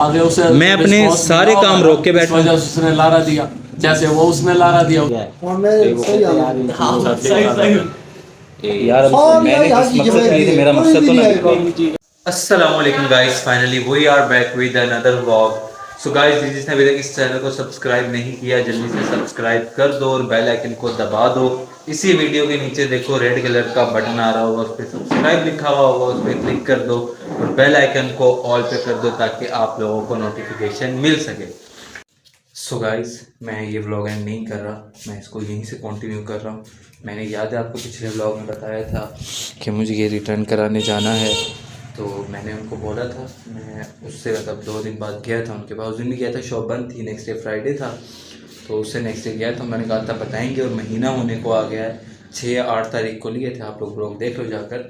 आगे उसे मैं अपने response सारे मिला काम होगा, रोक के इस बैठा वजह से उसने लारा दिया, जैसे वो उसने लारा दिया। यार अब मैंने किस मकसद के लिए थे, मेरा मकसद तो ना। अस्सलाम वालेकुम guys, finally we are back with another vlog. So guys, जिसने अभी तक इस चैनल को सब्सक्राइब नहीं किया जल्दी से सब्सक्राइब कर दो और बेल आइकन को दबा दो। इसी वीडियो के नीचे देखो रेड कलर का बटन आ रहा होगा, उस पर सब्सक्राइब लिखा हुआ होगा, उस पर क्लिक कर दो और बेल आइकन को ऑल पे कर दो ताकि आप लोगों को नोटिफिकेशन मिल सके। सो गाइस, मैं ये व्लॉग एंड नहीं कर रहा, मैं इसको यहीं से कंटिन्यू कर रहा हूँ। मैंने याद है आपको पिछले व्लॉग में बताया था कि मुझे ये रिटर्न कराने जाना है, तो मैंने उनको बोला था। मैं उससे मतलब 2 दिन बाद गया था उनके पास। उस दिन भी गया था, शॉप बंद थी, नेक्स्ट डे फ्राइडे था, तो उससे नेक्स्ट डे गया था। मैंने कहा था बताएंगे, और महीना होने को आ गया है। 6 या 8 तारीख को लिए थे, आप लोग व्लॉग देख लो जाकर।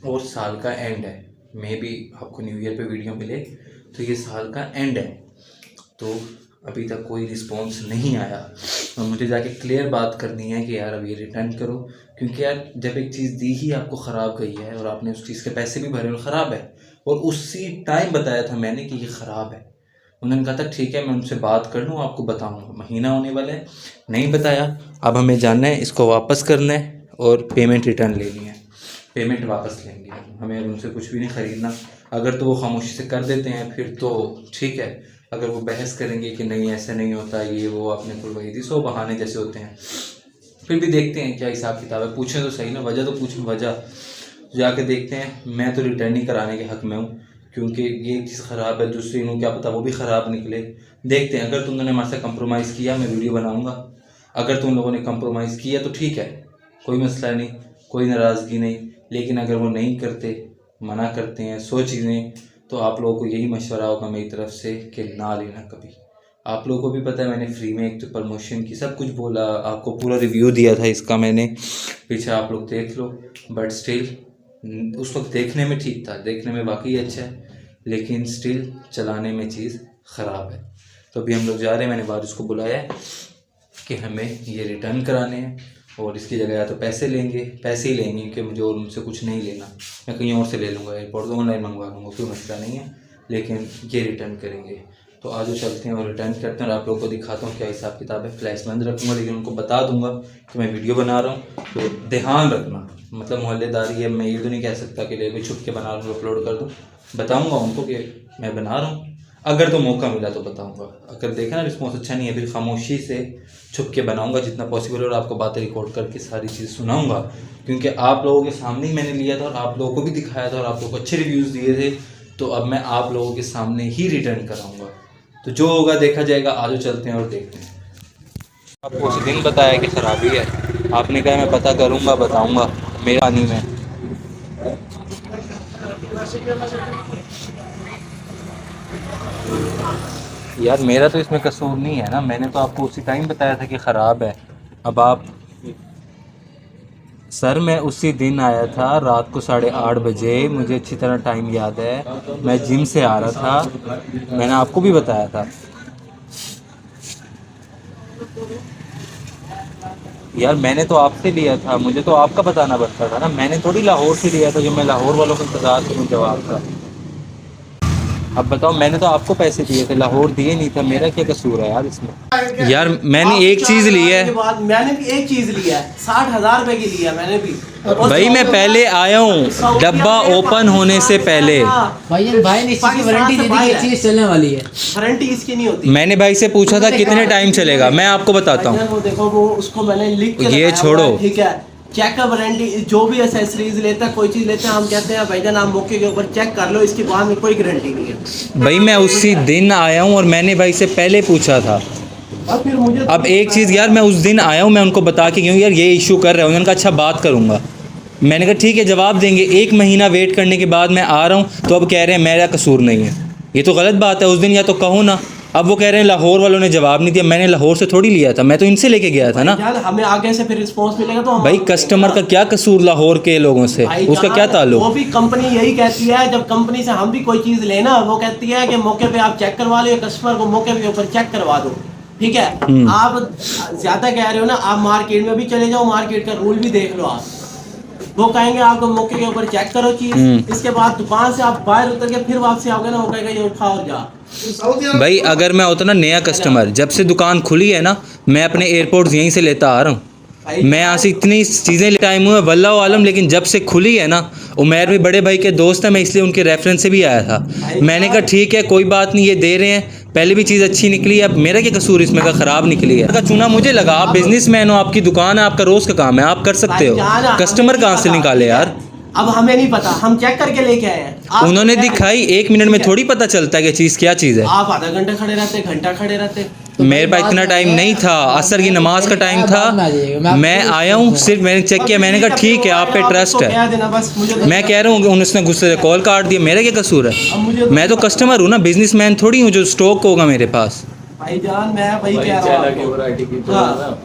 और साल का एंड है, मे बी आपको न्यू ईयर पे वीडियो मिले, तो ये साल का एंड है। तो अभी तक कोई रिस्पॉन्स नहीं आया और मुझे जाके क्लियर बात करनी है कि यार अब ये रिटर्न करो, क्योंकि यार जब एक चीज़ दी ही आपको ख़राब गई है और आपने उस चीज़ के पैसे भी भरे और ख़राब है, और उसी टाइम बताया था मैंने कि ये ख़राब है। उन्होंने कहा था ठीक है मैं उनसे बात कर लूँ, आपको बताऊँगा। महीना होने वाला है, नहीं बताया। अब हमें जानना है, इसको वापस करना है और पेमेंट रिटर्न लेनी है। पेमेंट वापस लेंगे, हमें उनसे कुछ भी नहीं ख़रीदना। अगर तो वो खामोशी से कर देते हैं फिर तो ठीक है, अगर वो बहस करेंगे कि नहीं ऐसा नहीं होता, ये वो आपने खुलवाई थी, 100 बहाने जैसे होते हैं, फिर भी देखते हैं क्या हिसाब किताब है। पूछें तो सही ना, वजह तो पूछें, वजह जाके देखते हैं। मैं तो रिटर्न ही कराने के हक़ में हूँ, क्योंकि ये चीज़ ख़राब है, दूसरी को क्या पता वो भी ख़राब निकले। देखते हैं, अगर तुम लोगों ने हमारे साथ कंप्रोमाइज़ किया मैं वीडियो बनाऊँगा, अगर तुम लोगों ने कंप्रोमाइज़ किया तो ठीक है, कोई मसला नहीं, कोई नाराज़गी नहीं। लेकिन अगर वो नहीं करते, मना करते हैं 100 चीज़ें, तो आप लोगों को यही मशवरा होगा मेरी तरफ से कि ना लेना कभी। आप लोगों को भी पता है मैंने फ्री में एक तो प्रमोशन की सब कुछ बोला, आपको पूरा रिव्यू दिया था इसका मैंने, पीछे आप लोग देख लो। बट स्टिल उस वक्त देखने में ठीक था, देखने में वाकई अच्छा है, लेकिन स्टिल चलाने में चीज़ ख़राब है। तो अभी हम लोग जा रहे हैं, मैंने बारिश को बुलाया है कि हमें ये रिटर्न कराने हैं, और इसकी जगह या तो पैसे लेंगे, पैसे ही लेंगे कि मुझे और उनसे कुछ नहीं लेना, मैं कहीं और से ले लूँगा, एयरपोर्ट से ऑनलाइन मंगवा लूँगा, कोई मसला नहीं है, लेकिन ये रिटर्न करेंगे। तो आज वो चलते हैं और रिटर्न करते हैं, और आप लोगों को दिखाता हूँ क्या हिसाब किताब है। फ्लैश बंद रखूँगा, लेकिन उनको बता दूँगा कि मैं वीडियो बना रहा हूँ, तो ध्यान रखना। मतलब मोहल्लेदारी है, मैं ये तो नहीं कह सकता कि ले छुप के बना लूँ अपलोड कर दूँ। बताऊँगा उनको कि मैं बना रहा हूँ, अगर तो मौका मिला तो बताऊंगा। अगर देखा ना रिस्पॉन्स अच्छा नहीं है, फिर खामोशी से छुप के बनाऊंगा जितना पॉसिबल, और आपको बातें रिकॉर्ड करके सारी चीज़ सुनाऊंगा, क्योंकि आप लोगों के सामने ही मैंने लिया था और आप लोगों को भी दिखाया था और आप लोगों को अच्छे रिव्यूज़ दिए थे। तो अब मैं आप लोगों के सामने ही रिटर्न कराऊँगा, तो जो होगा देखा जाएगा। आज चलते हैं और देखते हैं। आपको उस दिन बताया कि ख़राबी है, आपने कहा मैं पता करूँगा बताऊँगा, मेरे पानी में। यार मेरा तो इसमें कसूर नहीं है ना, मैंने तो आपको उसी टाइम बताया था कि ख़राब है। अब आप सर, मैं उसी दिन आया था रात को 8:30 बजे, मुझे अच्छी तरह टाइम याद है, मैं जिम से आ रहा था, मैंने आपको भी बताया था। यार मैंने तो आपसे लिया था, मुझे तो आपका बताना पड़ता था ना, मैंने थोड़ी लाहौर से लिया था जो मैं लाहौर वालों को इंतज़ार करूँ जवाब का। अब बताओ, मैंने तो आपको पैसे दिए थे, लाहौर दिए नहीं था, मेरा क्या कसूर है यार इसमें। यार मैंने एक चीज़ ली है, मैंने भी एक चीज ली है, 60,000 रुपए की ली है मैंने भी। भाई मैं पहले आया हूँ डब्बा ओपन होने से पहले। भाई ने इसकी वारंटी दे दी कि ये चीज चलने वाली है। वारंटी इसकी नहीं होती। मैंने भाई से पूछा था कितने टाइम चलेगा, मैं आपको बताता हूँ। वो देखो, वो उसको मैंने लिख के ये लगाया छोड़ो। हुआ है, ठीक है। चेक का वारंटी, जो भी एसेसरीज लेता है, कोई चीज लेता है, हम कहते हैं भाईजान आप मौके के ऊपर चेक कर लो, इसकी बाद में कोई गारंटी नहीं है। भाई मैं उसी दिन आया हूँ और मैंने भाई से पहले पूछा था। और फिर मुझे अब एक चीज़ यार, मैं उस दिन आया हूँ, मैं उनको बता के क्यों यार ये इशू कर रहे हो, उन्होंने कहा अच्छा बात करूँगा। मैंने कहा ठीक है जवाब देंगे। 1 महीना वेट करने के बाद मैं आ रहा हूँ, तो अब कह रहे हैं मेरा कसूर नहीं है। ये तो गलत बात है, उस दिन या तो कहो ना। अब वो कह रहे हैं लाहौर वालों ने जवाब नहीं दिया, मैंने लाहौर से थोड़ी लिया था, मैं तो इनसे लेके गया था ना। यार हमें आगे से फिर रिस्पांस मिलेगा तो हम भाई कस्टमर का क्या कसूर लाहौर के लोगों से, उसका क्या ताल्लुक। वो भी कंपनी यही कहती है, जब कंपनी से हम भी कोई चीज लेना, वो कहती है कि मौके पे आप चेक करवा लो, कस्टमर को मौके पे ऊपर चेक करवा दो, ठीक है। आप ज्यादा कह रहे हो ना, आप मार्केट में भी चले जाओ, मार्केट का रूल भी देख लो आप। वो कहेंगे आपको मौके के ऊपर चेक करो चीज, इसके बाद दुकान से आप बाहर उतर के फिर वापसी आओगे ना, वो कहेगा ये उठा और जा। भाई अगर मैं होता ना नया कस्टमर, जब से दुकान खुली है ना, मैं अपने एयरपोर्ट्स यहीं से लेता आ रहा हूँ। मैं यहाँ से इतनी चीज़ें टाइम हुआ वल्लाह आलम, लेकिन जब से खुली है ना, उमैर भी बड़े भाई के दोस्त है, मैं इसलिए उनके रेफरेंस से भी आया था। मैंने कहा ठीक है कोई बात नहीं, ये दे रहे हैं, पहले भी चीज़ अच्छी निकली है, अब मेरा क्या कसूर इसमें का ख़राब निकली है का चूना मुझे लगा। आप बिजनेसमैन हो, आपकी दुकान है, आपका रोज़ का काम है, आप कर सकते हो। कस्टमर कहाँ से निकाले यार? अब हमें नहीं पता, हम चेक करके लेके आए हैं। उन्होंने दिखाई, 1 मिनट में थोड़ी पता चलता है कि चीज़ क्या चीज़ है। आप आधा घंटा खड़े रहते, घंटा खड़े रहते। मेरे पास इतना टाइम नहीं था, असर की नमाज का टाइम था, मैं आया हूँ, सिर्फ मैंने चेक किया, मैंने कहा ठीक है आप पे ट्रस्ट है। मैं कह रहा हूँ उसने गुस्से से कॉल काट दिया, मेरा क्या कसूर है? मैं तो कस्टमर हूँ ना, बिजनेसमैन थोड़ी हूँ जो स्टॉक होगा मेरे पास। भाईजान मैं वही कह रहा हूँ,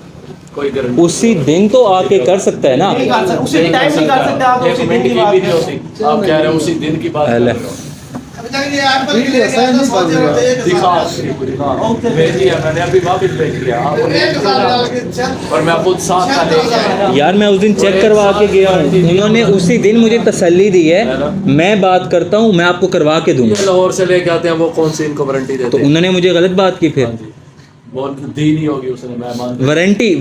कोई गारंटी उसी दिन तो आके कर सकता है ना। उसी टाइम नहीं कर सकते आप, एक मिनट की भी नहीं होती। आप कह रहे हो उसी दिन की बात कर रहे हो। भेजी है मैंने, अभी वापस भेज दिया और मैं खुद साथ का लेके आया। यार मैं उस दिन चेक करवा के गया हूँ, उन्होंने उसी दिन मुझे तसल्ली दी है, मैं बात करता हूँ, मैं आपको करवा के दूंगा। लाहौर से लेके आते हैं वो कौन सी इनको वारंटी देते तो हैं? उन्होंने मुझे गलत बात की फिर। वो दी नहीं होगी उसने, मैं मानता हूं।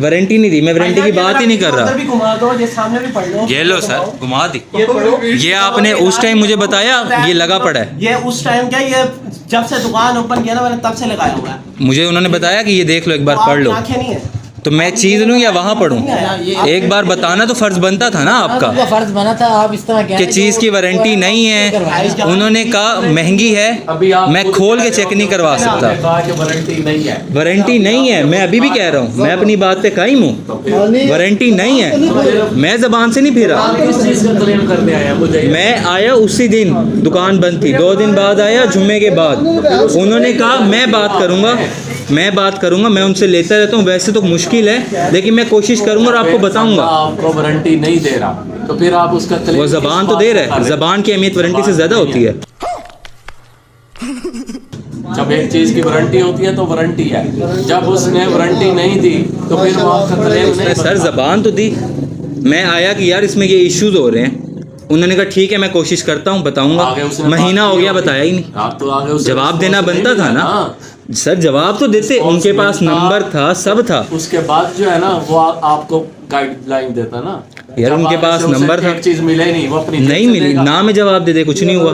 वारंटी नहीं दी, मैं वारंटी की बात ही नहीं कर रहा। भी घुमा दो, ये सामने भी पढ़ लो। ये लो सर, घुमा दी। ये पढ़ो। ये आपने उस टाइम मुझे बताया, ये लगा पड़ा है। ये उस टाइम क्या, ये जब से दुकान ओपन किया ना मैंने तब से लगाया हुआ है। मुझे उन्होंने बताया कि ये देख लो एक बार पढ़ लो। आंखें नहीं है तो मैं चीज़ लूँ या वहाँ पढ़ूँ? एक बार बताना तो फ़र्ज़ बनता था ना आपका फर्ज बना था। आप इस तरह कह कि चीज़ की वारंटी नहीं है। उन्होंने कहा महंगी है, अभी आप मैं खोल के चेक नहीं करवा सकता। आपने कहा कि वारंटी नहीं है। वारंटी नहीं है, मैं अभी भी कह रहा हूँ, मैं अपनी बात पे कायम हूँ। वारंटी नहीं है, मैं ज़बान से नहीं फिरा। किस चीज़ का क्लेम करने आए हैं मुझे? मैं आया उसी दिन, दुकान बंद थी, 2 दिन बाद आया, जुम्मे के बाद। उन्होंने कहा मैं बात करूँगा, मैं उनसे लेता रहता हूँ। वैसे तो मुश्किल है, लेकिन मैं कोशिश करूँगा और आपको बताऊँगा। आपको वारंटी नहीं दे रहा तो फिर आप उसका क्लेम वो ज़बान तो दे रहा है, ज़बान की अहमियत वारंटी से ज़्यादा होती है। जब एक चीज़ की वारंटी होती है तो वारंटी है, जब उसने वारंटी नहीं दी तो फिर वो आपका क्लेम नहीं। सर ज़बान तो दी, मैं आया कि यार इसमें ये इश्यूज हो रहे हैं। उन्होंने कहा ठीक है मैं कोशिश करता हूँ, बताऊँगा। महीना हो गया, बताया ही नहीं। आप तो आगे उसे जवाब देना बनता था ना सर, जवाब तो देते, उनके पास नंबर था, सब था। उसके बाद जो है ना वो आपको गाइडलाइन देता ना यार उनके पास नंबर था, एक चीज मिले नहीं, वो अपनी नहीं मिली ना, मैं जवाब दे दे, कुछ नहीं हुआ।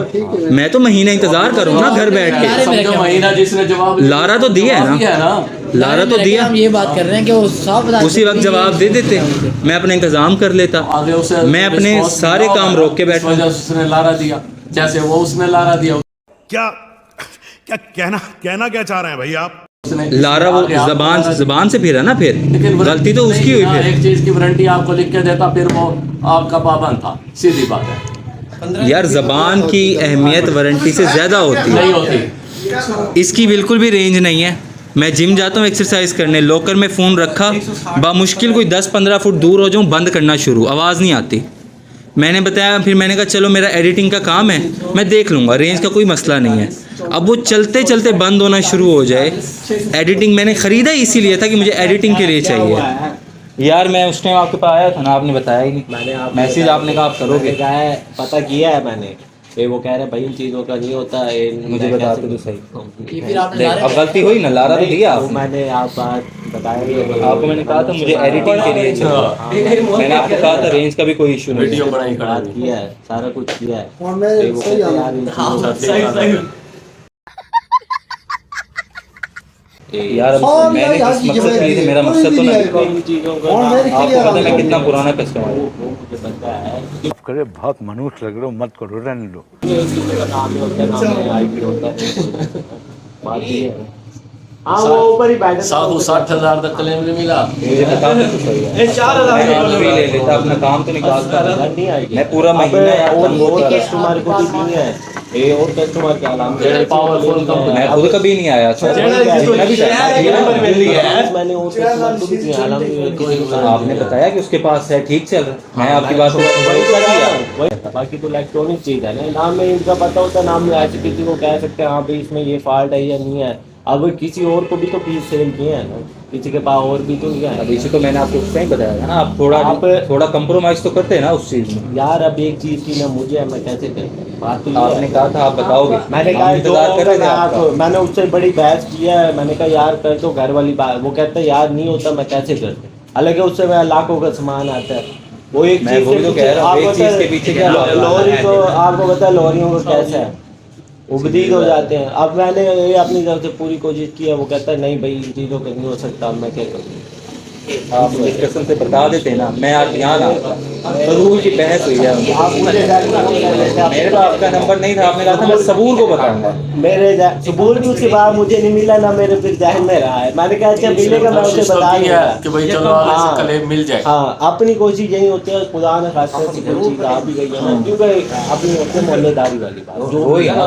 मैं तो महीना इंतजार करूँ ना घर बैठ के। समझो महीना जिसने जवाब लारा तो दिया है ना, लारा तो दिया। हम ये बात कर रहे हैं कि वो साफ बता उसी वक्त जवाब दे देते, मैं अपना इंतजाम कर लेता। आगे उसे मैं अपने सारे काम रोक के बैठा। उसने लारा दिया, जैसे वो उसने लारा दिया। क्या क्या कहना क्या चाह रहे हैं भाई आप? लारा वो जबान से फिरा ना, फिर लेकिन गलती तो उसकी हुई। फिर एक चीज की वारंटी आपको लिख के देता, फिर वो आपका पाबंद था, सीधी बात है। यार जबान की अहमियत वारंटी से ज़्यादा होती नहीं है, होती। इसकी बिल्कुल भी रेंज नहीं है। मैं जिम जाता हूँ एक्सरसाइज करने, लॉकर में फ़ोन रखा, बामुश्किल कोई 10-15 फुट दूर हो जाऊँ, बंद करना शुरू, आवाज़ नहीं आती। मैंने बताया, फिर मैंने कहा चलो मेरा एडिटिंग का काम है, मैं देख लूँगा, रेंज का कोई मसला नहीं है। अब वो चलते चलते बंद होना शुरू हो जाए। एडिटिंग मैंने ख़रीदा ही इसीलिए था कि मुझे एडिटिंग के लिए चाहिए। यार मैं उस टाइम आपके पास आया था ना, आपने बताया ही नहीं। मैंने मैसेज आपने कहा आप करोगे, कहा है, पता किया है मैंने। ये वो कह रहे भाई इन चीज़ों का नहीं होता है, मुझे बता दो तो सही। ये फिर आपने अब गलती हुई ना, लारा तो दिया वो आपने। मैंने आप बात बताया, आपको मैंने कहा था मुझे एडिटिंग के लिए चाहिए। मैंने आपको कहा था रेंज का भी कोई इशू नहीं वीडियो है। बनाई खड़ा बात किया है, सारा कुछ किया है। ये वो कहते हैं, यार इन चीज़ों का यार अब मैंने किस मकसद के लिए थे, मेरा मकसद तो नहीं। इन चीज़ों का आपको पता है मैं कितना पुराना कस्टमर हूँ। मुझे पता है। करे बहुत मनुष्य लग रहे हो, मत करो, रहने लो। इस चीज़ों का नाम ही होता है, नाम है आईपी होता है। बात ये है। हाँ वो ऊपर ही बैठे 60,000 तक क्लेम भी मिला। मुझे बता दो तो सही है। 4,000 मैं ले लेता, अपना काम तो निकालता। नहीं आएगी। मैं पूरा महीना यार और तंग होता रहा। कस्टमर को भी नहीं है, ये और कस्टमर क्या नाम है, पावरफुल कंपनी। मैं खुद कभी नहीं आया। अच्छा मैं भी मैंने और कस्टमर को भी दिया, अल्हम्दुलिल्लाह। आपने बताया कि उसके पास है, ठीक चल रहा है। मैं आपकी बात को बाकी तो इलेक्ट्रॉनिक चीज़ है ना, नाम में इनका पता होता है, नाम में ऐसे किसी को कह सकते हैं हाँ भाई इसमें ये फॉल्ट है या नहीं है, अब किसी और को भी तो पीस सेल किए हैं ना, किसी के पास और भी तो क्या है। अब इसी तो मैंने आपको उस टाइम बताया था ना, आप थोड़ा कंप्रोमाइज तो करते हैं ना उस चीज़ में। यार अब एक चीज की ना मुझे है, मैं कैसे करूं, बात तो ये आपने है। कहा था आप बताओगे, मैंने कहा हम इंतजार कर रहे थे आपका। मैंने उससे बड़ी बहस किया है, मैंने कहा यार कर दो घर वाली बात, वो कहता है यार नहीं होता, मैं कैसे करता, हालांकि उससे मैं लाखों का सामान आता है। वो एक मैं चीज वही तो कह रहा हूँ, एक चीज के पीछे क्या भाग रहा है। लोरी को आपको पता है लोरियों को कैसा है, उबदीद हो जाते हैं। अब मैंने ये अपनी तरफ से पूरी कोशिश की है, वो कहता है नहीं भाई इन चीज़ों का नहीं हो सकता, अब मैं क्या करूँ। आप मुझे कसम से बता देते ना, मैं आज यहाँ ना सबूर की बहस हुई है। आप मुझे मेरे पास आपका नंबर नहीं था, आपने कहा था मैं सबूर को बताऊंगा। मेरे सबूर भी उसके बाद मुझे नहीं मिला ना, मेरे फिर जहन में रहा है। मैंने कहा अच्छा मिलेगा मैं उसे कोशिश तो बता की दूंगा है कि भाई चलो आगे से कले मिल जाए। हाँ, अपनी कोशिश यही होती है, खुदा ने खास कर से कोई चीज़ आ भी गई है ना, क्योंकि अपनी होती है मोहल्लेदारी वाली बात जो वही है ना।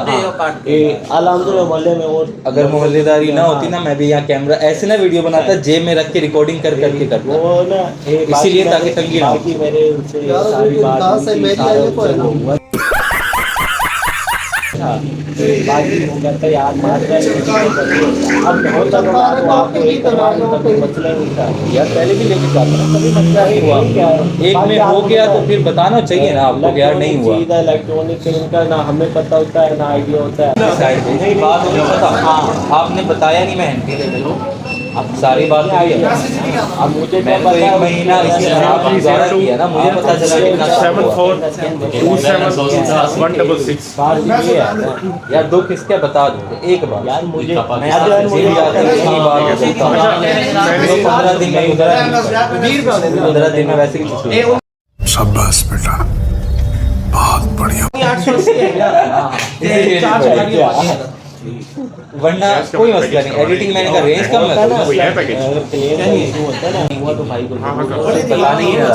अलहमदुलिल्लाह मोहल्ले में। और अगर मोहल्लेदारी ना होती ना, मैं भी यहाँ कैमरा ऐसे ना वीडियो बनाता, जेब में रख के रिकॉर्डिंग कर करके करता। वो ना इसीलिए ताकि तंगी ना हो। बाकी मेरे उससे सारी बात हुई थी, सारा उससे वो हुआ। बाकी वो कहता है यार मार रहा है। अब होता तो बात वो आपको एक करवा दो, कोई मसला नहीं था यार पहले भी लेके जाता ना, कभी मसला नहीं हुआ। क्या है, एक में हो गया तो फिर बताना चाहिए ना आपको कि यार नहीं हुआ। इलेक्ट्रॉनिक से इनका ना हमें पता होता है ना आइडिया होता है। नहीं बात मुझे पता, आपने बताया नहीं मैं हैंडी ले लूँ, अब सारी बात हुई है। अब मुझे मैं तो एक महीना इसके साथ गुजारा किया ना, मुझे पता चला कितना साफ हुआ। 7427166 बात ये है ना, यार दुख इसका बता दो एक बार। यार मुझे मैं आज जिम जाता हूँ, इतनी बार बोलता हूँ। तो 15 दिन में उधर 15 दिन में वैसे ही छुट्टी है। शाबाश बेटा, बहुत बढ़िया। 880 है ना, इसीलिए चार नहीं लगी पड़ा। होती है। वरना कोई मसला नहीं, एडिटिंग मैंने का रेंज कम है तो वही है पैकेज। होता है ना, हुआ तो भाई को पता नहीं रहा।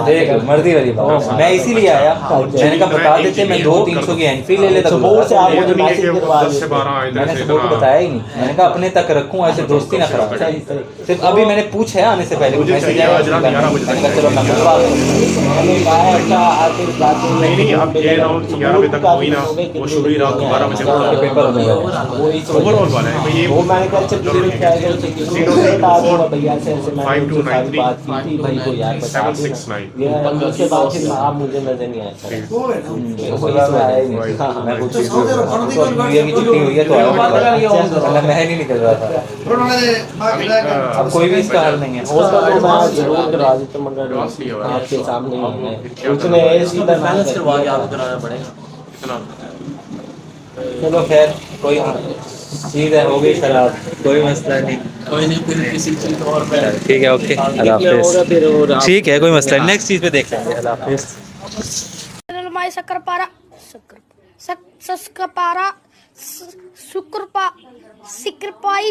देख मर्दी वाली बात, मैं इसीलिए आया, मैंने कहा बता देते, मैं 200-300 की एंट्री ले लेता। सपोर्ट से आप ये मुझे तो नहीं है मैसेज कि करवा 10 से 12 देते। इधर मैंने से सपोर्ट को इतना। बताया ही नहीं, मैंने कहा अपने तक रखूं, ऐसे दोस्ती ना खराब करे। सिर्फ अभी मैंने पूछा है आने से पहले मुझे मैसेज चाहिए आया, आज रात 11 बजे मैंने कहा चलो मैं मंगवा दूं। मैंने कहा अच्छा आखिर बात नहीं नहीं, आप ये राउंड 11 बजे तक हुई ना, वो शुरू ही रात 12 बजे आपके तक पेपर होने वाले। वही तो ओवरऑल वाला है भाई। ये वो मैंने कहा चल ठीक है बता दूंगा भैया से, ऐसे मैंने उनसे सारी बात की थी भाई को यार बता देना। 769 ये उसके बाद फिर आप मुझे नजर नहीं आया सर। उसके बाद मैं आया ही नहीं। मैं कुछ न्यू ईयर की छुट्टी हुई है तो आया वरना मैं नहीं निकल रहा था। अब कोई भी इसका हल नहीं है। होता तो मैं जरूर करा देता, मगर आपके सामने ही है। उसने ऐसी बैलेंस करवा के आपको कराना पड़ेगा। इतना चलो खैर कोई चीज़ है, हो गई खराब, कोई मसला नहीं। कोई नहीं, फिर किसी चीज और पे ठीक है, ओके, अल्लाह हाफिज़। ठीक है, कोई मसला नहीं, नेक्स्ट चीज़ पे देख लेंगे। अल्लाह हाफिज़। Mai Sakarpara Sakarpara Sukurpa Sikrpai